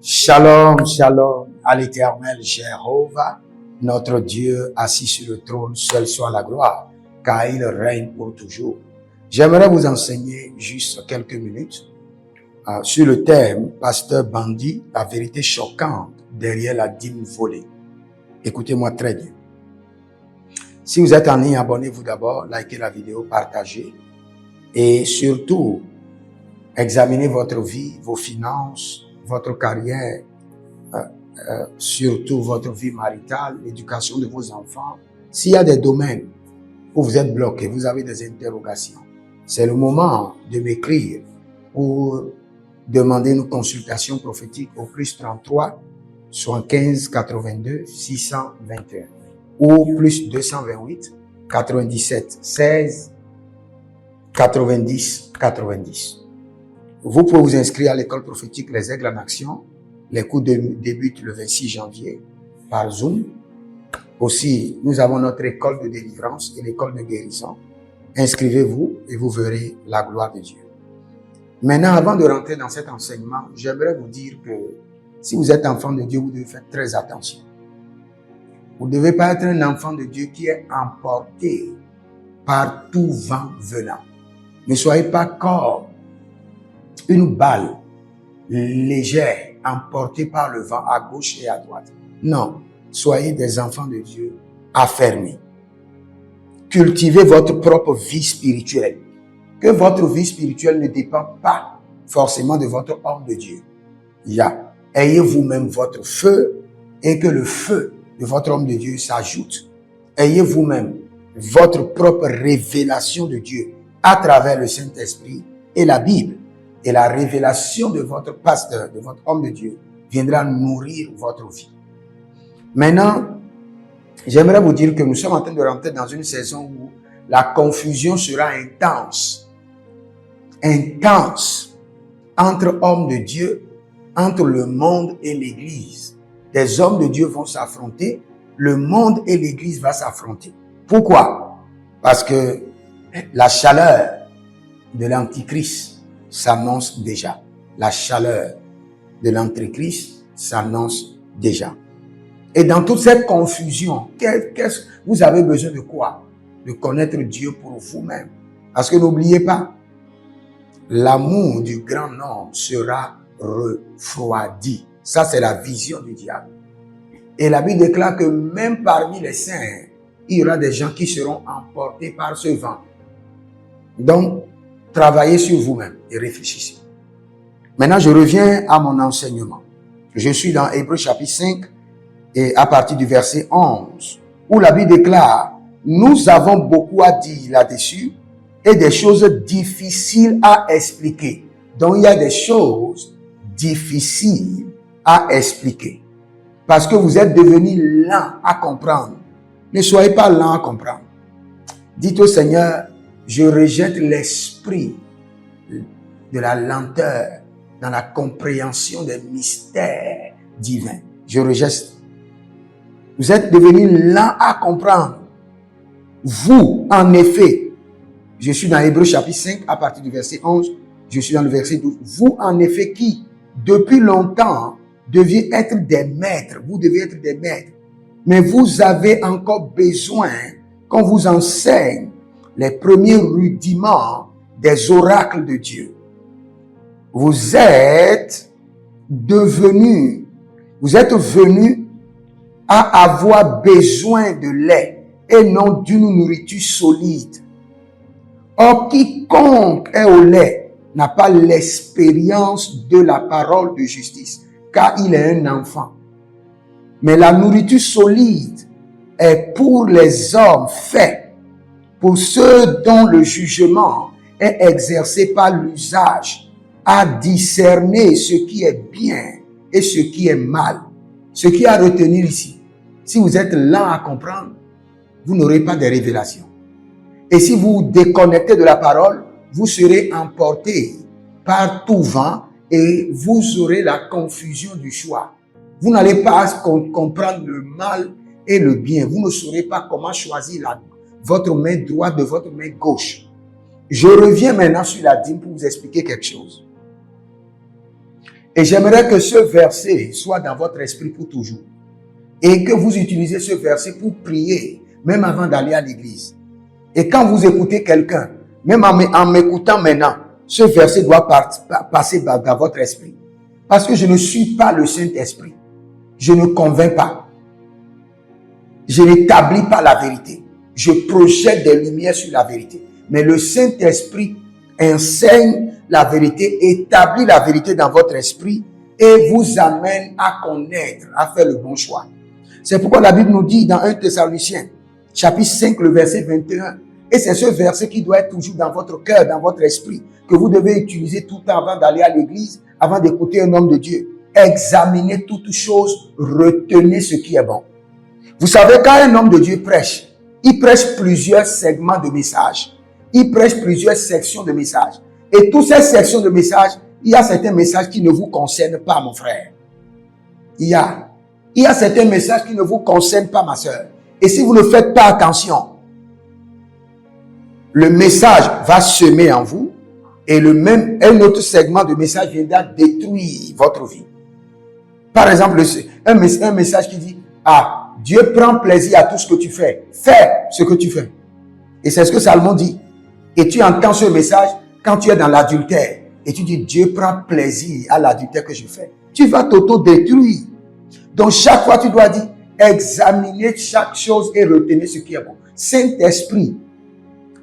Shalom, shalom à l'éternel Jéhovah, notre Dieu assis sur le trône, seul soit la gloire, car il règne pour toujours. J'aimerais vous enseigner juste quelques minutes sur le thème « Pasteur Bandit, la vérité choquante derrière la dîme volée ». Écoutez-moi très bien. Si vous êtes en ligne, abonnez-vous d'abord, likez la vidéo, partagez et surtout, examinez votre vie, vos finances, votre carrière, surtout votre vie maritale, l'éducation de vos enfants. S'il y a des domaines où vous êtes bloqué, vous avez des interrogations, c'est le moment de m'écrire pour demander une consultation prophétique au plus 33 75 82 621 ou plus 228 97 16 90 90. Vous pouvez vous inscrire à l'école prophétique Les Aigles en Action. Les cours débutent le 26 janvier par Zoom. Aussi, nous avons notre école de délivrance et l'école de guérison. Inscrivez-vous et vous verrez la gloire de Dieu. Maintenant, avant de rentrer dans cet enseignement, j'aimerais vous dire que si vous êtes enfant de Dieu, vous devez faire très attention. Vous ne devez pas être un enfant de Dieu qui est emporté par tout vent venant. Ne soyez pas comme une balle légère emportée par le vent à gauche et à droite. Non, soyez des enfants de Dieu affermis. Cultivez votre propre vie spirituelle. Que votre vie spirituelle ne dépend pas forcément de votre homme de Dieu. Ayez vous-même votre feu et que le feu de votre homme de Dieu s'ajoute. Ayez vous-même votre propre révélation de Dieu à travers le Saint-Esprit et la Bible. Et la révélation de votre pasteur, de votre homme de Dieu, viendra nourrir votre vie. Maintenant, j'aimerais vous dire que nous sommes en train de rentrer dans une saison où la confusion sera intense. Intense entre hommes de Dieu, entre le monde et l'Église. Des hommes de Dieu vont s'affronter, le monde et l'Église vont s'affronter. Pourquoi? Parce que la chaleur de l'Antichrist s'annonce déjà. La chaleur de l'Antéchrist s'annonce déjà. Et dans toute cette confusion, vous avez besoin de quoi? De connaître Dieu pour vous-même. Parce que n'oubliez pas, l'amour du grand nombre sera refroidi. Ça, c'est la vision du diable. Et la Bible déclare que même parmi les saints, il y aura des gens qui seront emportés par ce vent. Donc, travaillez sur vous-même et réfléchissez. Maintenant, je reviens à mon enseignement. Je suis dans Hébreux chapitre 5 et à partir du verset 11, où la Bible déclare, nous avons beaucoup à dire là-dessus et des choses difficiles à expliquer. Donc, il y a des choses difficiles à expliquer. Parce que vous êtes devenus lents à comprendre. Ne soyez pas lents à comprendre. Dites au Seigneur, je rejette l'esprit de la lenteur dans la compréhension des mystères divins. Je rejette. Vous êtes devenus lents à comprendre. Vous, en effet, je suis dans Hébreux chapitre 5 à partir du verset 11, je suis dans le verset 12. Vous, en effet, qui, depuis longtemps, deviez être des maîtres. Vous devez être des maîtres. Mais vous avez encore besoin qu'on vous enseigne les premiers rudiments des oracles de Dieu. Vous êtes venus à avoir besoin de lait et non d'une nourriture solide. Or, quiconque est au lait n'a pas l'expérience de la parole de justice, car il est un enfant. Mais la nourriture solide est pour les hommes faits, pour ceux dont le jugement est exercé par l'usage, à discerner ce qui est bien et ce qui est mal. Ce qui est à retenir ici, si vous êtes lent à comprendre, vous n'aurez pas de révélation. Et si vous vous déconnectez de la parole, vous serez emporté par tout vent et vous aurez la confusion du choix. Vous n'allez pas comprendre le mal et le bien. Vous ne saurez pas comment choisir votre main droite de votre main gauche. Je reviens maintenant sur la dîme pour vous expliquer quelque chose. Et j'aimerais que ce verset soit dans votre esprit pour toujours. Et que vous utilisez ce verset pour prier, même avant d'aller à l'église. Et quand vous écoutez quelqu'un, même en m'écoutant maintenant, ce verset doit passer dans votre esprit. Parce que je ne suis pas le Saint-Esprit. Je ne convainc pas. Je n'établis pas la vérité. Je projette des lumières sur la vérité. Mais le Saint-Esprit enseigne la vérité, établit la vérité dans votre esprit et vous amène à connaître, à faire le bon choix. C'est pourquoi la Bible nous dit dans 1 Thessaloniciens, chapitre 5, le verset 21, et c'est ce verset qui doit être toujours dans votre cœur, dans votre esprit, que vous devez utiliser tout le temps avant d'aller à l'église, avant d'écouter un homme de Dieu. Examinez toutes choses, retenez ce qui est bon. Vous savez, quand un homme de Dieu prêche, il prêche plusieurs segments de messages. Il prêche plusieurs sections de messages. Et toutes ces sections de messages, il y a certains messages qui ne vous concernent pas, mon frère. Il y a certains messages qui ne vous concernent pas, ma soeur. Et si vous ne faites pas attention, le message va semer en vous et un autre segment de message viendra détruire votre vie. Par exemple, un message qui dit, ah, Dieu prend plaisir à tout ce que tu fais. Fais ce que tu fais. Et c'est ce que Salomon dit. Et tu entends ce message quand tu es dans l'adultère. Et tu dis, Dieu prend plaisir à l'adultère que je fais. Tu vas t'auto-détruire. Donc chaque fois tu dois dire, examiner chaque chose et retenir ce qui est bon. Saint-Esprit,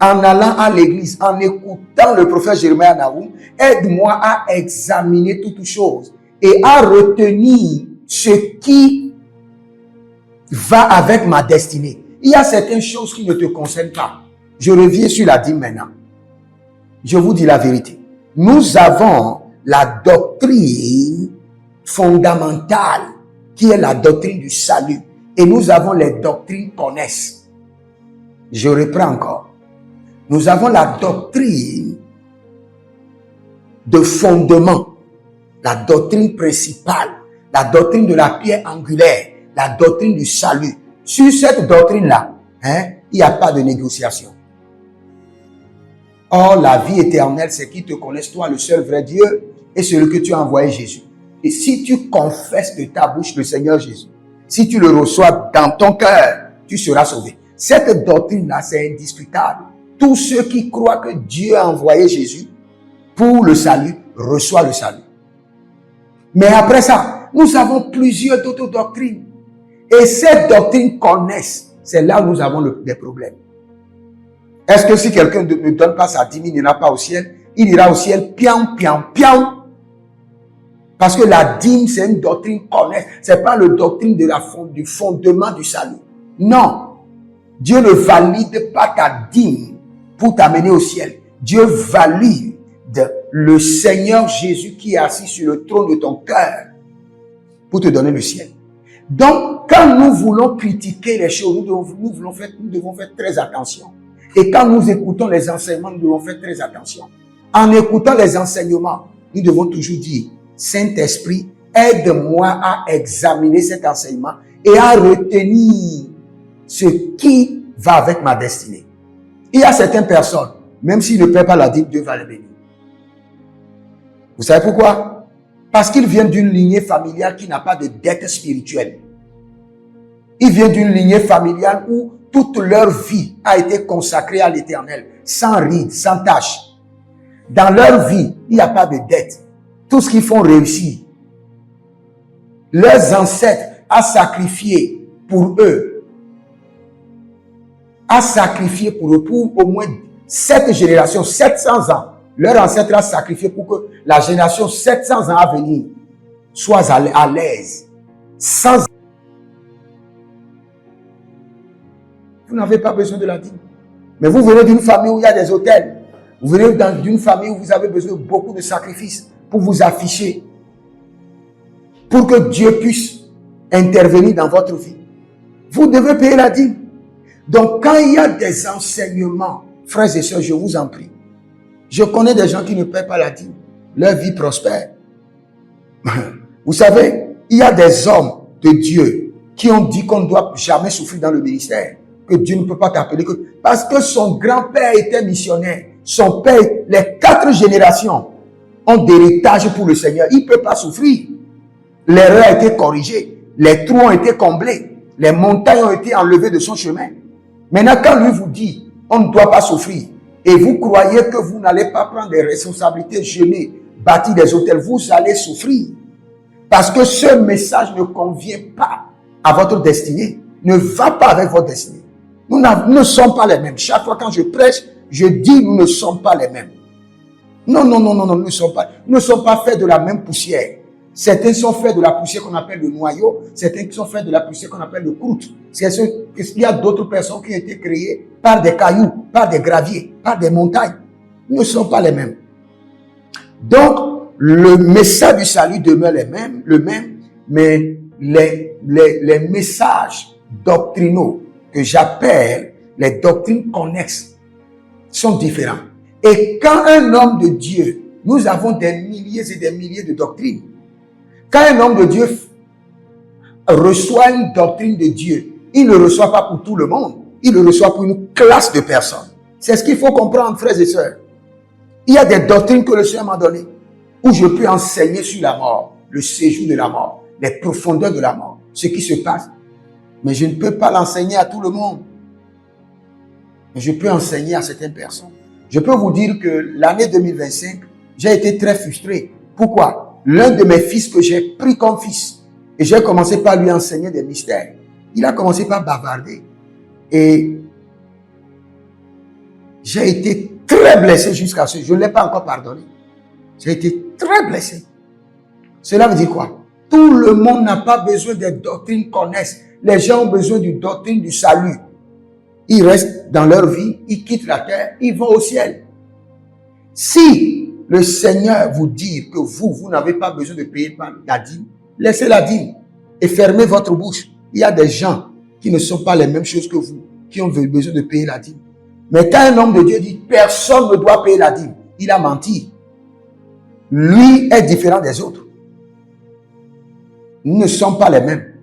en allant à l'église, en écoutant le prophète Jérémie à Naoum, aide-moi à examiner toutes choses et à retenir ce qui va avec ma destinée. Il y a certaines choses qui ne te concernent pas. Je reviens sur la dîme maintenant. Je vous dis la vérité. Nous avons la doctrine fondamentale qui est la doctrine du salut. Et nous avons les doctrines connexes. Je reprends encore. Nous avons la doctrine de fondement, la doctrine principale, la doctrine de la pierre angulaire, la doctrine du salut. Sur cette doctrine-là, il n'y a pas de négociation. Or, la vie éternelle, c'est qu'ils te connaissent, toi, le seul vrai Dieu, et celui que tu as envoyé, Jésus. Et si tu confesses de ta bouche le Seigneur Jésus, si tu le reçois dans ton cœur, tu seras sauvé. Cette doctrine-là, c'est indiscutable. Tous ceux qui croient que Dieu a envoyé Jésus pour le salut, reçoivent le salut. Mais après ça, nous avons plusieurs autres doctrines. Et ces doctrines connaissent. C'est là où nous avons des problèmes. Est-ce que si quelqu'un ne donne pas sa dîme, il n'ira pas au ciel? Il ira au ciel, piam, piam, piam. Parce que la dîme, c'est une doctrine connaisse. C'est pas la doctrine du fondement du salut. Non. Dieu ne valide pas ta dîme pour t'amener au ciel. Dieu valide le Seigneur Jésus qui est assis sur le trône de ton cœur pour te donner le ciel. Donc, quand nous voulons critiquer les choses, nous devons faire très attention. Et quand nous écoutons les enseignements, nous devons faire très attention. En écoutant les enseignements, nous devons toujours dire, Saint-Esprit, aide-moi à examiner cet enseignement et à retenir ce qui va avec ma destinée. Il y a certaines personnes, même s'ils ne paient pas la dîme, Dieu va les bénir. Vous savez pourquoi? Parce qu'ils viennent d'une lignée familiale qui n'a pas de dette spirituelle. Ils viennent d'une lignée familiale où toute leur vie a été consacrée à l'Éternel, sans ride, sans tâche. Dans leur vie, il n'y a pas de dette. Tout ce qu'ils font réussir. Leurs ancêtres ont sacrifié pour eux. Pour au moins 7 générations, 700 ans. Leur ancêtre a sacrifié pour que la génération 700 ans à venir soit à l'aise. Sans... Vous n'avez pas besoin de la dîme. Mais vous venez d'une famille où il y a des hôtels. Vous venez d'une famille où vous avez besoin de beaucoup de sacrifices pour vous afficher. Pour que Dieu puisse intervenir dans votre vie. Vous devez payer la dîme. Donc, quand il y a des enseignements, frères et sœurs, je vous en prie. Je connais des gens qui ne paient pas la dîme. Leur vie prospère. Vous savez, il y a des hommes de Dieu qui ont dit qu'on ne doit jamais souffrir dans le ministère. Que Dieu ne peut pas t'appeler. Parce que son grand-père était missionnaire. Son père, les 4 générations ont d'héritage pour le Seigneur, il ne peut pas souffrir. L'erreur a été corrigée, les trous ont été comblés, les montagnes ont été enlevées de son chemin. Maintenant, quand lui vous dit, on ne doit pas souffrir, et vous croyez que vous n'allez pas prendre des responsabilités, gêner, bâtir des hôtels, vous allez souffrir. Parce que ce message ne convient pas à votre destinée, ne va pas avec votre destinée. Nous ne sommes pas les mêmes. Chaque fois quand je prêche, je dis nous ne sommes pas les mêmes. Non, nous ne sommes pas. Nous ne sommes pas faits de la même poussière. Certains sont faits de la poussière qu'on appelle le noyau, certains sont faits de la poussière qu'on appelle le croûte. Il y a d'autres personnes qui ont été créées par des cailloux, par des graviers, par des montagnes. Nous ne sommes pas les mêmes. Donc, le message du salut demeure le même, mais les messages doctrinaux que j'appelle les doctrines connexes sont différents. Et quand un homme de Dieu, nous avons des milliers et des milliers de doctrines. Quand un homme de Dieu reçoit une doctrine de Dieu, il ne le reçoit pas pour tout le monde, il le reçoit pour une classe de personnes. C'est ce qu'il faut comprendre, frères et sœurs. Il y a des doctrines que le Seigneur m'a données, où je peux enseigner sur la mort, le séjour de la mort, les profondeurs de la mort, ce qui se passe. Mais je ne peux pas l'enseigner à tout le monde. Mais je peux enseigner à certaines personnes. Je peux vous dire que l'année 2025, j'ai été très frustré. Pourquoi? L'un de mes fils que j'ai pris comme fils, et j'ai commencé par lui enseigner des mystères. Il a commencé par bavarder. Et j'ai été très blessé jusqu'à ce jour. Je ne l'ai pas encore pardonné. J'ai été très blessé. Cela veut dire quoi? Tout le monde n'a pas besoin des doctrines connaissent. Les gens ont besoin d'une doctrine du salut. Ils restent dans leur vie, ils quittent la terre, ils vont au ciel. Si le Seigneur vous dit que vous n'avez pas besoin de payer la dîme, laissez la dîme et fermez votre bouche. Il y a des gens qui ne sont pas les mêmes choses que vous, qui ont besoin de payer la dîme. Mais quand un homme de Dieu dit personne ne doit payer la dîme, il a menti. Lui est différent des autres. Nous ne sommes pas les mêmes.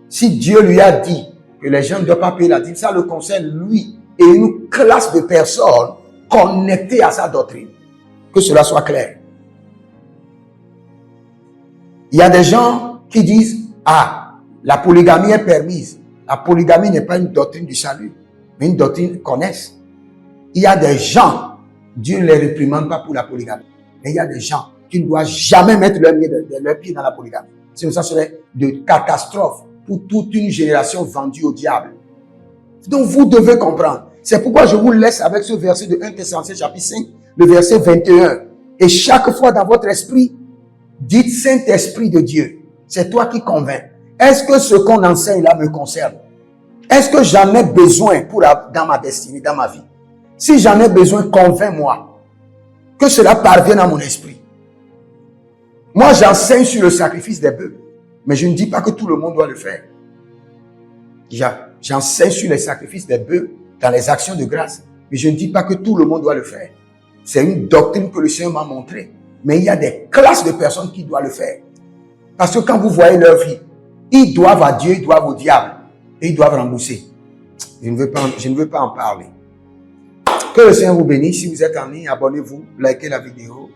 Si Dieu lui a dit que les gens ne doivent pas payer la dîme, ça le concerne lui et une classe de personnes connectées à sa doctrine. Que cela soit clair. Il y a des gens qui disent, ah, la polygamie est permise. La polygamie n'est pas une doctrine du salut, mais une doctrine connaisse. Il y a des gens, Dieu ne les réprimande pas pour la polygamie. Mais il y a des gens qui ne doivent jamais mettre leur pied dans la polygamie. Sinon, ça serait de catastrophe pour toute une génération vendue au diable. Donc, vous devez comprendre. C'est pourquoi je vous laisse avec ce verset de 1 Thessaloniciens chapitre 5, le verset 21. Et chaque fois dans votre esprit, dites Saint-Esprit de Dieu. C'est toi qui convaincs. Est-ce que ce qu'on enseigne là me concerne? Est-ce que j'en ai besoin dans ma destinée, dans ma vie? Si j'en ai besoin, convainc-moi. Que cela parvienne à mon esprit. Moi, j'enseigne sur le sacrifice des bœufs. Mais je ne dis pas que tout le monde doit le faire. J'enseigne sur les sacrifices des bœufs dans les actions de grâce. Mais je ne dis pas que tout le monde doit le faire. C'est une doctrine que le Seigneur m'a montrée. Mais il y a des classes de personnes qui doivent le faire. Parce que quand vous voyez leur vie, ils doivent à Dieu, ils doivent au diable. Et ils doivent rembourser. Je ne veux pas en parler. Que le Seigneur vous bénisse. Si vous êtes en ligne, abonnez-vous, likez la vidéo.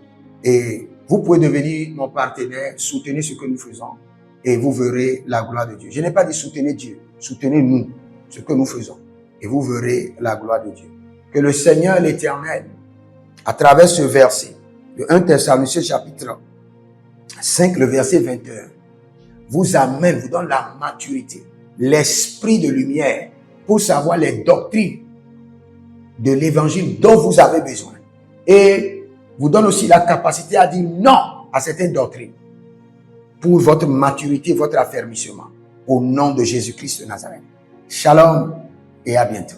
Et vous pouvez devenir mon partenaire, soutenez ce que nous faisons. Et vous verrez la gloire de Dieu. Je n'ai pas dit soutenez Dieu. Soutenez-nous, ce que nous faisons. Et vous verrez la gloire de Dieu. Que le Seigneur l'Éternel, à travers ce verset, de 1 Thessaloniciens chapitre 5, le verset 21, vous amène, vous donne la maturité, l'esprit de lumière pour savoir les doctrines de l'évangile dont vous avez besoin. Et vous donne aussi la capacité à dire non à certaines doctrines pour votre maturité, votre affermissement. Au nom de Jésus-Christ de Nazareth. Shalom et à bientôt.